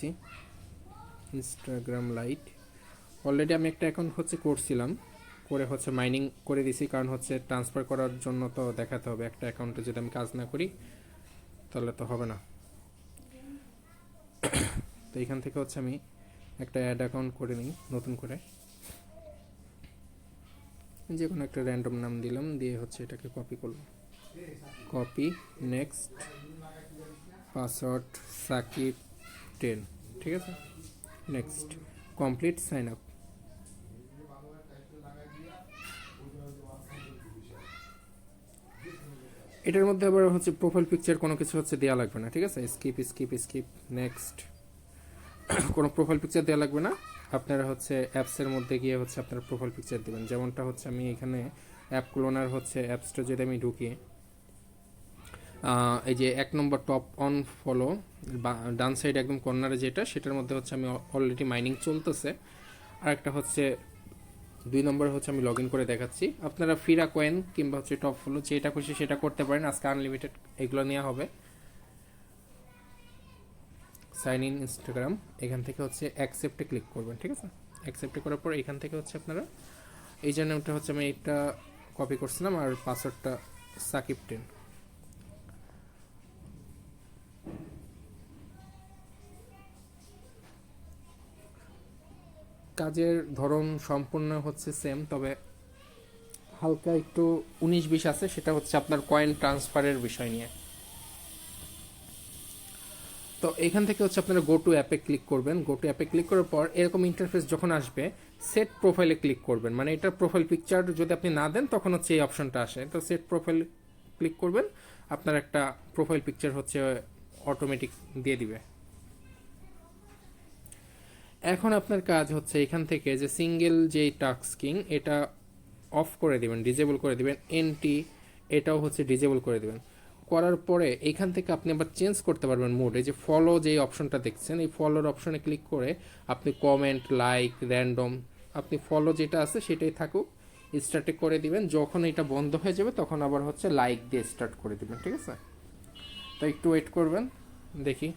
দিচ্ছি Instagram light. Already আমি একটা অ্যাকাউন্ট হচ্ছে করছিলাম, করে হচ্ছে মাইনিং করে দিছি, কারণ হচ্ছে ট্রান্সফার করার জন্য তো দেখাতে হবে। একটা অ্যাকাউন্টে যদি আমি কাজ না করি তাহলে তো হবে না। তো এখান থেকে হচ্ছে আমি একটা অ্যাড অ্যাকাউন্ট করে নিই নতুন করে, যে কোনো একটা র্যান্ডম নাম দিলাম, দিয়ে হচ্ছে এটাকে কপি করলাম, কপি, নেক্সট, পাসওয়ার্ড সাকিব 10, ঠিক আছে, নেক্সট, কমপ্লিট সাইন আপ। এটার মধ্যে আবার হচ্ছে প্রোফাইল পিকচার কোনো কিছু হচ্ছে দেওয়া লাগবে না, ঠিক আছে, স্কিপ স্কিপ স্কিপ, নেক্সট। কোনো প্রোফাইল পিকচার দেওয়া লাগবে না, আপনারা হচ্ছে অ্যাপসের মধ্যে গিয়ে হচ্ছে আপনারা প্রোফাইল পিকচার দেবেন। যেমনটা হচ্ছে আমি এখানে অ্যাপ ক্লোনার হচ্ছে অ্যাপসটা যদি আমি ঢুকি, এই যে 1 নম্বর টপ অন ফলো বা ডান সাইড একদম কর্নারে যেটা, সেটার মধ্যে হচ্ছে আমি অলরেডি মাইনিং চলতেছে। আর একটা হচ্ছে 2 নম্বর হচ্ছে আমি লগ ইন করে দেখাচ্ছি। আপনারা ফিরা কয়েন কিংবা হচ্ছে টপ ফলো যেটা খুশি সেটা করতে পারেন, আজকে আনলিমিটেড এগুলো নেওয়া হবে। সাইন ইন ইনস্টাগ্রাম, এখান থেকে হচ্ছে অ্যাকসেপ্টে ক্লিক করবেন, ঠিক আছে। অ্যাকসেপ্টে করার পর এখান থেকে হচ্ছে আপনারা এই নামটা হচ্ছে আমি এটা কপি করছিলাম, আর পাসওয়ার্ডটা সাকিব10। কাজের ধরন সম্পূর্ণ হচ্ছে সেম, তবে হালকা একটু 19-20 আছে, সেটা হচ্ছে আপনার কয়েন ট্রান্সফারের বিষয় নিয়ে। তো এখান থেকে হচ্ছে আপনারা গো টু অ্যাপে ক্লিক করবেন। গো টু অ্যাপে ক্লিক করার পর এরকম ইন্টারফেস যখন আসবে, সেট প্রোফাইলে ক্লিক করবেন। মানে এটার প্রোফাইল পিকচার যদি আপনি না দেন তখন হচ্ছে এই অপশনটা আসে। তো সেট প্রোফাইল ক্লিক করবেন, আপনার একটা প্রোফাইল পিকচার হচ্ছে অটোমেটিক দিয়ে দিবে। এখন আপনার কাজ হচ্ছে এখান থেকে যে সিঙ্গেল যেই টাস্কিং, এটা অফ করে দিবেন, ডিজেবল করে দিবেন। এনটি এটাও হচ্ছে ডিজেবল করে দিবেন। করার পরে এখান থেকে আপনি আবার চেঞ্জ করতে পারবেন মোড। এই যে ফলো যেই অপশনটা দেখছেন, এই ফলোর অপশনে ক্লিক করে আপনি কমেন্ট, লাইক, র্যান্ডম, আপনি ফলো যেটা আছে সেটাই থাকুক, স্টার্টে করে দিবেন। যখন এটা বন্ধ হয়ে যাবে তখন আবার হচ্ছে লাইক দিয়ে স্টার্ট করে দিবেন, ঠিক আছে। তো একটু ওয়েট করবেন, দেখি।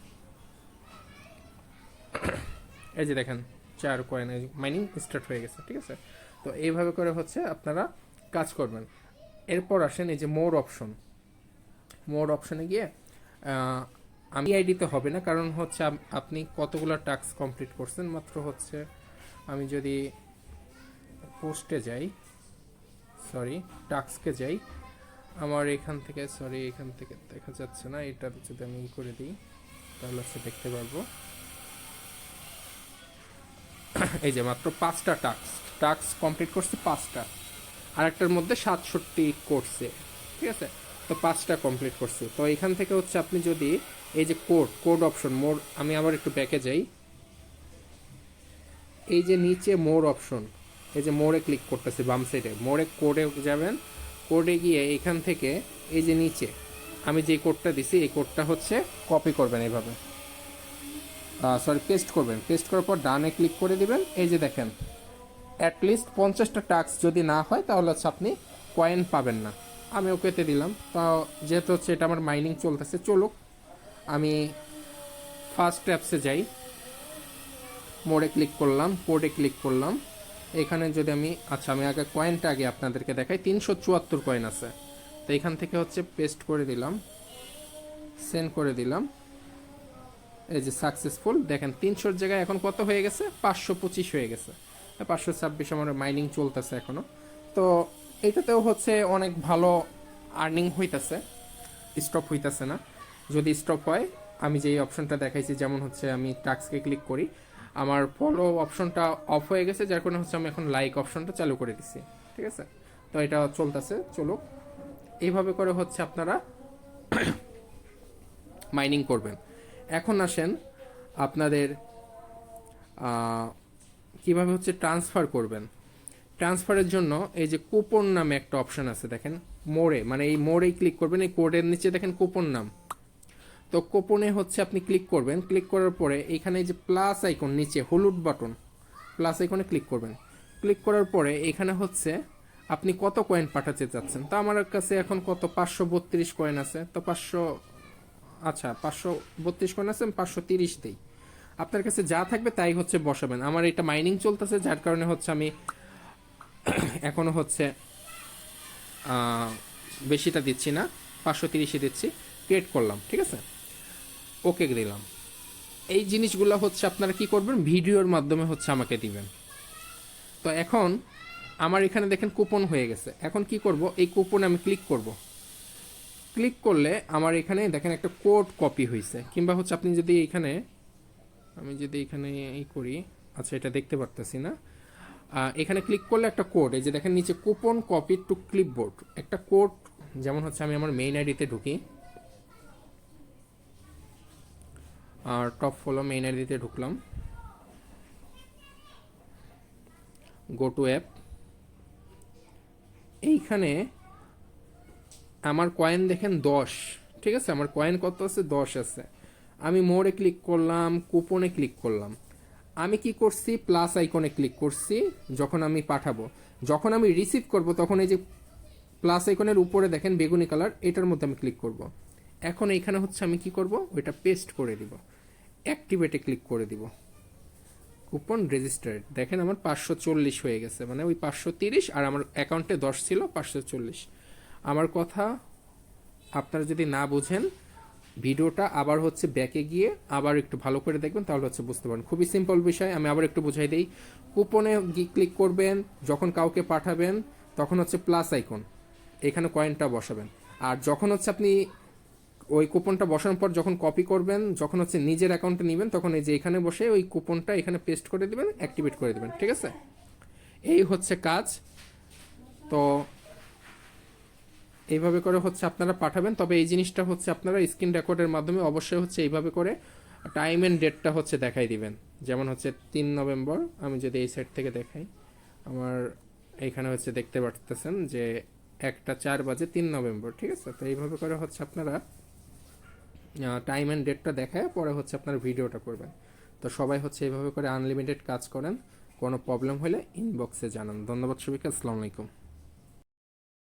এই যে দেখেন 4 কয়েন মাইনিং স্টার্ট হয়ে গেছে, ঠিক আছে। তো এইভাবে করে হচ্ছে আপনারা কাজ করবেন। এরপর আসেন এই যে মোর অপশন। মোর অপশনে গিয়ে আমি আইডিতে হবে না, কারণ হচ্ছে আপনি কতগুলো টাস্ক কমপ্লিট করছেন। মাত্র হচ্ছে আমি যদি পোস্টে যাই, সরি টাস্কে যাই, আমার এখান থেকে, সরি এখান থেকে দেখা যাচ্ছে না, এটা যদি আমি করে দিই তাহলে হচ্ছে দেখতে পারবো। এই যে মাত্র 5টা টাস্ক কমপ্লিট করছে, 5টা, আর একটার মধ্যে 67 করছে, ঠিক আছে। তো 5টা কমপ্লিট করছে। তো এখান থেকে হচ্ছে আপনি যদি এই যে কোড অপশন, মোর, আমি আবার একটু ব্যাকে যাই, এই যে নিচে মোর অপশন, এই যে মোড়ে ক্লিক করতেছে বাম সাইডে, মোড়ে কোডে যাবেন। কোডে গিয়ে এখান থেকে এই যে নিচে আমি যে কোডটা দিছি, এই কোডটা হচ্ছে কপি করবেন এইভাবে, সরি পেস্ট করবেন। পেস্ট করার পর ডানে ক্লিক করে দিবেন। এই যে দেখেন অ্যাটলিস্ট 50টা টাস্ক যদি না হয় তাহলে হচ্ছে আপনি কয়েন পাবেন না। আমি ওকেতে দিলাম। তো যেহেতু হচ্ছে এটা আমার মাইনিং চলতেছে, চলুক। আমি ফার্স্ট অ্যাপসে যাই, মোড়ে ক্লিক করলাম, কোডে ক্লিক করলাম। এখানে যদি আমি, আচ্ছা আমি আগে কয়েনটা আগে আপনাদেরকে দেখাই। 374 কয়েন আছে। তো এখান থেকে হচ্ছে পেস্ট করে দিলাম, সেন্ড করে দিলাম। এই যে সাকসেসফুল, দেখেন 300-র জায়গায় এখন কত হয়ে গেছে, 525 হয়ে গেছে। 526 আমার মাইনিং চলতেছে এখনো। তো এটাতেও হচ্ছে অনেক ভালো আর্নিং হইতেছে, স্টপ হইতেছে না। যদি স্টপ হয়, আমি যেই অপশনটা দেখাইছি, যেমন হচ্ছে আমি টাস্কে ক্লিক করি, আমার ফলো অপশনটা অফ হয়ে গেছে, যার কারণে হচ্ছে আমি এখন লাইক অপশনটা চালু করে দিছি, ঠিক আছে। তো এটা চলতেছে, চলুক। এইভাবে করে হচ্ছে আপনারা মাইনিং করবেন। এখন আসেন আপনাদের কিভাবে হচ্ছে ট্রান্সফার করবেন। ট্রান্সফারের জন্য এই যে কুপন নামে একটা অপশন আছে, দেখেন মোড়ে, মানে এই মোড়েই ক্লিক করবেন। এই কোডের নিচে দেখেন কুপন নাম, তো কুপনে হচ্ছে আপনি ক্লিক করবেন। ক্লিক করার পরে এখানে যে প্লাস আইকন, নিচে হলুদ বাটন, প্লাস আইকনে ক্লিক করবেন। ক্লিক করার পরে এখানে হচ্ছে আপনি কত কয়েন পাঠাতে চাচ্ছেন। তো আমার কাছে এখন কত 532 কয়েন আছে। তো 500, আচ্ছা 532 কয়েন আছে, আমি 530 দিই। আপনার কাছে যা থাকবে তাই হচ্ছে বসাবেন। আমার এটা মাইনিং চলতেছে, যার কারণে হচ্ছে আমি এখনো হচ্ছে বেশিটা দিচ্ছি না, 530ই দিচ্ছি। ক্রিয়েট করলাম, ঠিক আছে, ওকে দিলাম। এই জিনিসগুলো হচ্ছে আপনারা কি করবেন, ভিডিওর মাধ্যমে হচ্ছে আমাকে দিবেন। তো এখন আমার এখানে দেখেন কুপন হয়ে গেছে। এখন কি করব, এই কুপনে আমি ক্লিক করব। ক্লিক করলে আমার এখানে দেখেন একটা কোড কপি হয়েছে, কিংবা হচ্ছে আপনি যদি এখানে, আমি যদি এখানে এই করি, আচ্ছা এটা দেখতে পারতেছি না, এখানে ক্লিক করলে একটা কোড, এই যে দেখেন নিচে কুপন কপি টু ক্লিপবোর্ড, একটা কোড, যেমন হচ্ছে আমি আমার মেইন আইডিতে ঢুকি, আর টপ ফলো মেইন আইডিতে ঢুকলাম, গো টু অ্যাপ, এইখানে আমার কয়েন দেখেন 10, ঠিক আছে, আমার কয়েন কত আছে, 10 আছে। আমি মোড়ে ক্লিক করলাম, কুপনে ক্লিক করলাম, আমি কি করছি, প্লাস আইকনে ক্লিক করছি যখন আমি পাঠাবো। যখন আমি রিসিভ করব তখন এই যে প্লাস আইকনের উপরে দেখেন বেগুনি কালার, এটার মধ্যে আমি ক্লিক করব। এখন এইখানে হচ্ছে আমি কি করব, ওইটা পেস্ট করে দিব, অ্যাক্টিভেটে ক্লিক করে দিব, কুপন রেজিস্টার্ড, দেখেন আমার 540 হয়ে গেছে, মানে ওই 530, আর আমার অ্যাকাউন্টে 10 ছিল, 540। আমার কথা আপনারা যদি না বুঝেন, ভিডিওটা আবার হচ্ছে ব্যাকে গিয়ে আবার একটু ভালো করে দেখবেন, তাহলে হচ্ছে বুঝতে পারেন। খুবই সিম্পল বিষয়, আমি আবার একটু বুঝাই দিই। কুপনে ক্লিক করবেন, যখন কাউকে পাঠাবেন তখন হচ্ছে প্লাস আইকন, এখানে কয়েনটা বসাবেন। আর যখন হচ্ছে আপনি ওই কুপনটা বসানোর পর যখন কপি করবেন, যখন হচ্ছে নিজের অ্যাকাউন্টে নেবেন, তখন এই যে এখানে বসে ওই কুপনটা এখানে পেস্ট করে দিবেন, অ্যাক্টিভেট করে দিবেন, ঠিক আছে। এই হচ্ছে কাজ। তো এইভাবে করে হচ্ছে আপনারা পাঠাবেন। তবে এই জিনিসটা হচ্ছে আপনারা স্ক্রিন রেকর্ডের মাধ্যমে অবশ্যই হচ্ছে এইভাবে করে টাইম এন্ড ডেটটা হচ্ছে দেখাই দিবেন। যেমন হচ্ছে 3 নভেম্বর, আমি যদি এই সাইড থেকে দেখাই, আমার এইখানে হচ্ছে দেখতে পারতেছেন যে 1টা 4 বাজে 3 নভেম্বর, ঠিক আছে। তো এইভাবে করে হচ্ছে আপনারা টাইম এন্ড ডেটটা দেখায় পরে হচ্ছে আপনার ভিডিওটা করবেন। তো সবাই হচ্ছে এইভাবে করে আনলিমিটেড কাজ করেন। কোনো প্রবলেম হলে ইনবক্সে জানান। ধন্যবাদ সবাইকে, আসসালামু আলাইকুম।